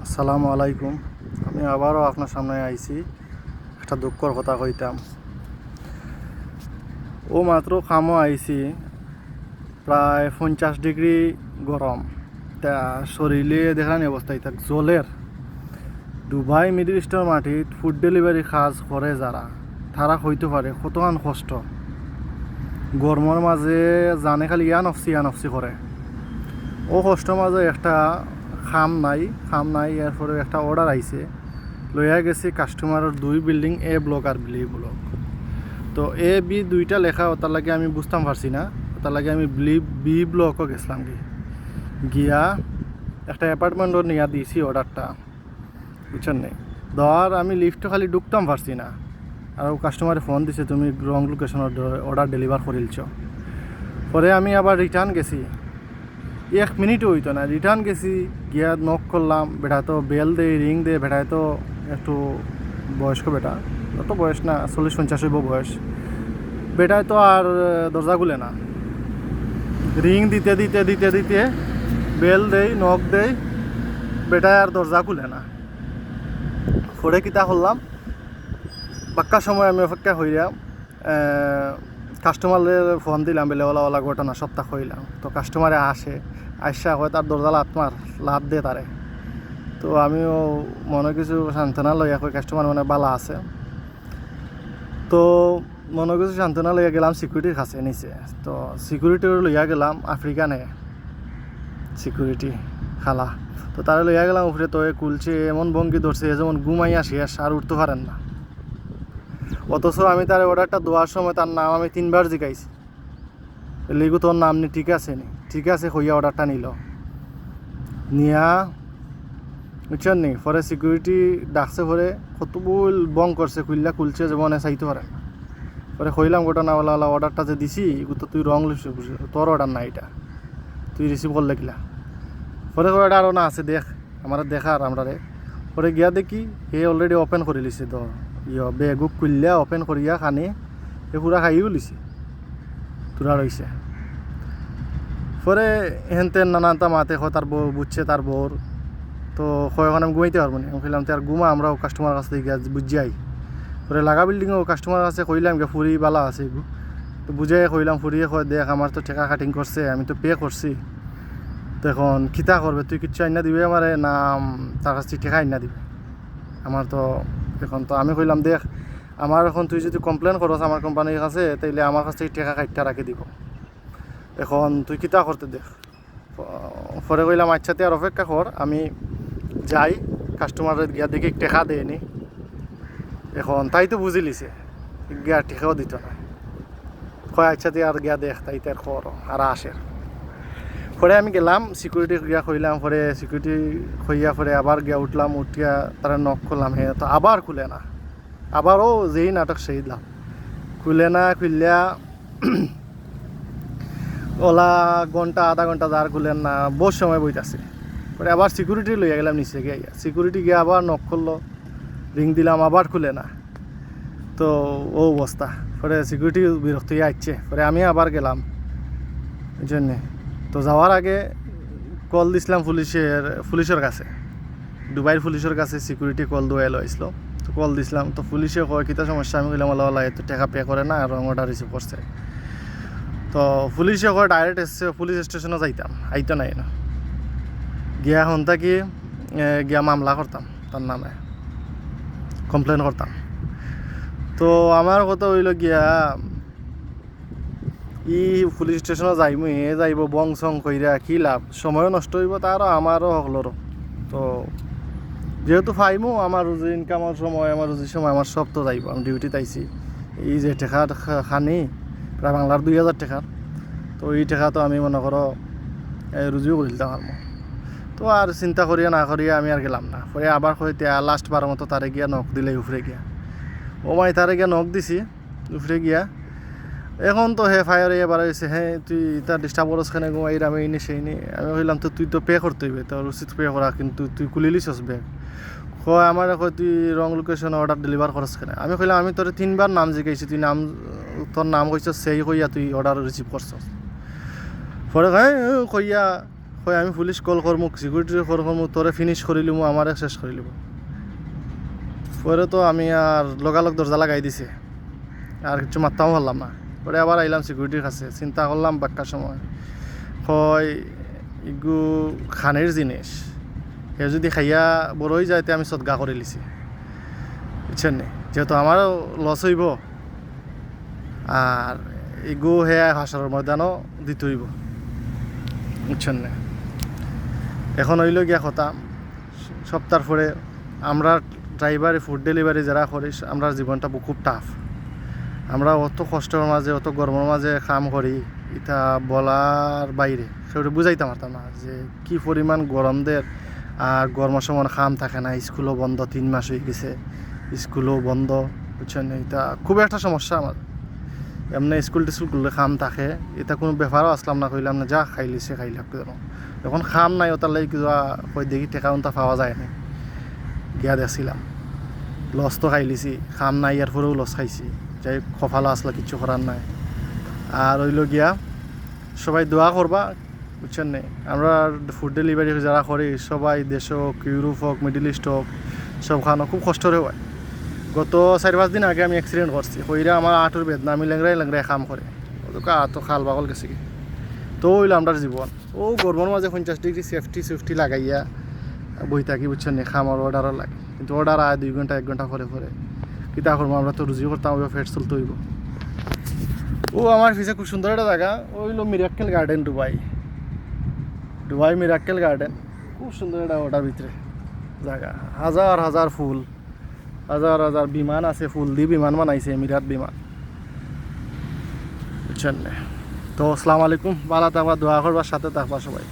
আসসালামু আলাইকুম। আমি আবারও আপনার সামনে আইছি একটা দুঃখর কথা কইতাম। ও মাত্র খামো আইছি, প্রায় 50 ডিগ্রি গরম। তা শরীরে দেখানি অবস্থায় থাক জলের। দুবাই মিডল ইস্টের মাটিত ফুড ডেলিভারি কাজ করে যারা, তারা হইতে পারে কতখান কষ্ট। গরমের মাঝে জানে খালি ইয়ানফসি করে। ও কষ্ট মাঝে একটা খাম নাই এরপরে একটা অর্ডার আইছে, লইয়া গেছি কাস্টমারের 2 বিল্ডিং এ ব্লক আর বি ব্লক। তো এ বি দুইটা লেখা, ওটার লাগে আমি বুঝতাম পারছি না। ওটার লাগে আমি বি ব্লকও গেছিলাম গিয়া একটা অ্যাপার্টমেন্টও নিয়ে দিয়েছি অর্ডারটা, বুঝছেন নেই। ধর আমি লিফটও খালি ঢুকতাম পারছি না, আর কাস্টমারে ফোন দিছে তুমি রং লোকেশনের অর্ডার ডেলিভার করিলছ। পরে আমি আবার রিটার্ন গেছি, 1 মিনিটও হইতো না, রিটার্ন গেছি গিয়া নক করলাম। বেটা তো বেল দে রিং দে, বেটায় তো একটু বয়স্ক বেটা, অত বয়স না, 40-50 হইব বয়স। বেটায় তো আর দরজা খুলে না, রিং দিতে দিতে দিতে দিতে বেল দেই নক দেই, বেটায় আর দরজা খুলে না। পরে কিতা করলাম, বাক্কা সময় আমি অপেক্ষা হইলাম। কাস্টমারের ফোন দিলাম, বেলে ওলা ঘটনা সপ্তাহ হইলাম। তো কাস্টমারে আসা হয় তার দরজা লাত দে তারে। তো আমিও মনে কিছু সান্ত্বনা লইয়া কই কাস্টমার মানে বালা আছে। তো মনে কিছু সান্ত্বনা লইয়া গেলাম সিকিউরিটির কাছে নিচে। তো সিকিউরিটি লইয়া গেলাম, আফ্রিকানে সিকিউরিটি খালা। তো তারা লইয়া গেলাম উপরে, তো কুলছে এমন ভঙ্গি ধরছে যেমন ঘুমাইয়া শেষ, আর উঠতে পারেন না। অথচ আমি তার অর্ডারটা দেওয়ার সময় তার নাম আমি 3বার জিজ্ঞাইছি, লিগু তোর নাম নি ঠিক আছে নি, ঠিক আছে হইয়া অর্ডারটা নিয়া, বুঝছেন নি। পরে সিকিউরিটি ডাকছে, পরে কতবুল বং করছে, খুলছে যেমন চাইতে পারে না। পরে কইলাম ঘটনাওয়ালা অর্ডারটা যে দিছি তো তুই রং লিখছিস, তোর অর্ডার না, এটা তুই রিসিভ করলে কিলা। পরে অর্ডার আরও না আছে, দেখ আমার দেখা আর আমরা। পরে গিয়া দেখি হে অলরেডি ওপেন করে লিছে। তো বেগুক খুললিয়া ওপেন করিয়া খানি এ পুরা খাইও লিছে, তোরা রয়েছে। পরে হেনতেন নানানটা মাতে তার বউ বুঝছে, তার বউর। তো কখন আমি ঘুমাইতে পারবো না, আমি কইলাম তো আর ঘুমা, আমরাও কাস্টমার কাছ থেকে বুঝাই। পরে লাগা বিল্ডিংও কাস্টমার কাছে কইলাম গিয়ে ফুরি বালা আছে, তো বুঝাই কইলাম, ফুরিয়ে কয় দেখ আমার তো ঠেকা কাটিং করছে, আমি তো পে করছি, তো এখন খিতা করবে, তুই কিচ্ছু আইনা দিবে আমারে না তার কাছ থেকে ঠেকা আইনা দিবে আমার। তো এখন তো আমি কইলাম দেখ আমার এখন তুই যদি কমপ্লেন করস আমার কোম্পানির কাছে, তাইলে আমার কাছ থেকে ঠেকা কাটটা রাখি দিব, এখন তুই কিতা করতে দেখ। পরে কইলাম আচ্ছা তুই আর অপেক্ষা কর, আমি যাই কাস্টমারের গিয়া দেখি টেকা দেয়নি। এখন তাই তো বুঝি লিছে, গিয়া টেকাও দিত না। কয় আচ্ছা তুই আর গিয়া দেখ, তাই তার খর আর আসে। পরে আমি গেলাম সিকিউরিটি গিয়া কইলাম, পরে সিকিউরিটি হইয়া পরে আবার গিয়া উঠিয়া তারা নক করলাম, হ্যাঁ তো আবার খুলে না, আবারও যেই নাটক সেই দিলাম, খুললিয়া ওলা ঘন্টা আধা ঘন্টা যার খুলেন না, বহু সময় বইতাছে। পরে আবার সিকিউরিটি লইয়া গেলাম নিচে গিয়া, সিকিউরিটি গিয়ে আবার নক করলো, রিং দিলাম, আবার খুলে না। তো ও অবস্থা, পরে সিকিউরিটি বিরক্ত হয়ে আসছে। পরে আমি আবার গেলাম এই জন্যে। তো যাওয়ার আগে কল দিছিলাম পুলিশের কাছে, দুবাইয়ের পুলিশের কাছে সিকিউরিটি কল দোয়া লইছিল। তো কল দিছিলাম, তো পুলিশে কয় কিতা সমস্যা, আমি কইলাম ওলা এত টাকা পে করে না, আর অর্ডার রিসিভ করছে। তো পুলিশে কয় ডাইরেক্ট এসছে পুলিশ স্টেশনে যাইতাম, আইতো নাই না গিয়া এখন থাকি গিয়া মামলা করতাম, তার নামে কমপ্লেন করতাম। তো আমার কথা হইল গিয়া পুলিশ স্টেশনে যাইমু, যাইব বং সং কইরা কি লাভ, সময়ও নষ্ট হইব তারও আমারও হকলরও। তো যেহেতু ফাইমু আমার রুজি ইনকামের সময়, আমার রুজির সময় আমার সব তো যাইব, আমি ডিউটিতে আইছি। এই যে টেকা খানি প্রায় বাংলার 2000 টাকার, তো এই টাকা তো আমি মনে করো রুজিও করে দিতে পারবো। তো আর চিন্তা করিয়া না করিয়া আমি আর গেলাম না। পরে আবার হইতে লাস্ট বার মতো তারে গিয়া নখ দিলে উফরে গিয়া, ও মাই তারে গিয়া নখ দিছি উফরে গিয়া। এখন তো হে ফায়ার এবার হয়েছে, হ্যাঁ তুই তার ডিস্টার্ব করস খানে ঘুমাই আমি এই নি সেই নি। আমি কইলাম তো তুই তো পে করতে হইবে, তোর উচিত পে করা, কিন্তু তুই কুলিলিছস ব্যাগ। কয় আমার কয় তুই রং লোকেশন অর্ডার ডেলিভার করস কেন। আমি কইলাম আমি তোর 3বার নাম জিজ্ঞাসি, তুই তোর নাম কইছস সেই কইয়া তুই অর্ডার রিসিভ করছস। পরে কইয়া কয় আমি পুলিশ কল করমু সিকিউরিটির কল করমু তোরে ফিনিশ করে লিমু আমারে শেষ করে লিব পরে তো আমি আর লগালগ দরজা লাগাই দিছে আর কিছু মারতাম পারলাম না পরে আবার আইলাম সিকিউরিটির কাছে চিন্তা করলাম বাক্কার সময় হয় ইগু খানের জিনিস এ যদি খাইয়া বড় হয়ে যায় আমি সদগা করে লিছি বুঝছেন নি যেহেতু আমারও লস হইব আর ইগু হে হাসরের ময়দানও দিতে হইব বুঝছেন না এখন হইল গিয়া কথা সপ্তাহ পরে আমরা ড্রাইভারি ফুড ডেলিভারি যারা করি আমরা জীবনটা খুব টাফ আমরা অত কষ্টের মাঝে অত গরমের মাঝে কাম করি এটা বলার বাইরে সেটা বুঝাইতে পারতাম না যে কি পরিমাণ গরম দের আর গরমের সময় কাম থাকে না স্কুলও বন্ধ 3 মাস হয়ে গেছে স্কুলও বন্ধ বুঝছেন এটা খুব একটা সমস্যা আমার এমনি স্কুল টিস্কুল করলে খাম থাকে এটা কোনো ব্যাপারও আসলাম না কইলাম না যা খাইলিছে খাইলাম কেন এখন খাম নাই ওটার লাগে কিবা কই দেখি টেকা উনটা পাওয়া যায় না গিয়া দেখছিলাম লস তো খাইলিছি খাম নাই ইয়ার পরেও লস খাইছি যাই কপালা আসলে কিছু করার নাই আর হইল গিয়া সবাই দোয়া করবা বুঝছেন নি আমরা ফুড ডেলিভারি যারা করি সবাই দেশ হোক ইউরোপ হোক মিডল ইস্ট হোক সব খানো খুব কষ্টরে হয় গত 4-5 দিন আগে আমি অ্যাক্সিডেন্ট করছি কইরা আমার আঁটুর বেদনা আমি লেংরাই কাম করে ওকে তো খাল বাগল গেছে কি তো হইল আমরা জীবন ও গরমের মাঝে 50 ডিগ্রি সেফটি লাগাইয়া বই থাকি বুঝছেন নি খামার অর্ডারও লাগে কিন্তু অর্ডার আয় 2 ঘন্টা 1 ঘন্টা পরে কিতা করবো আমরা তো রুজি করতাম ফেট চলতে হইব ও আমার পিছে খুব সুন্দর একটা জায়গা ওইলো miracle garden Dubai miracle garden খুব সুন্দর একটা ওটার ভিতরে জায়গা হাজার হাজার ফুল হাজার হাজার বিমান আছে ফুল দিয়ে বিমান বানাইছে মিরাট বিমান বুঝছেন তো আসসালামু আলাইকুম ভালো থাকবা দোয়া করবার সাথে থাকবা সবাই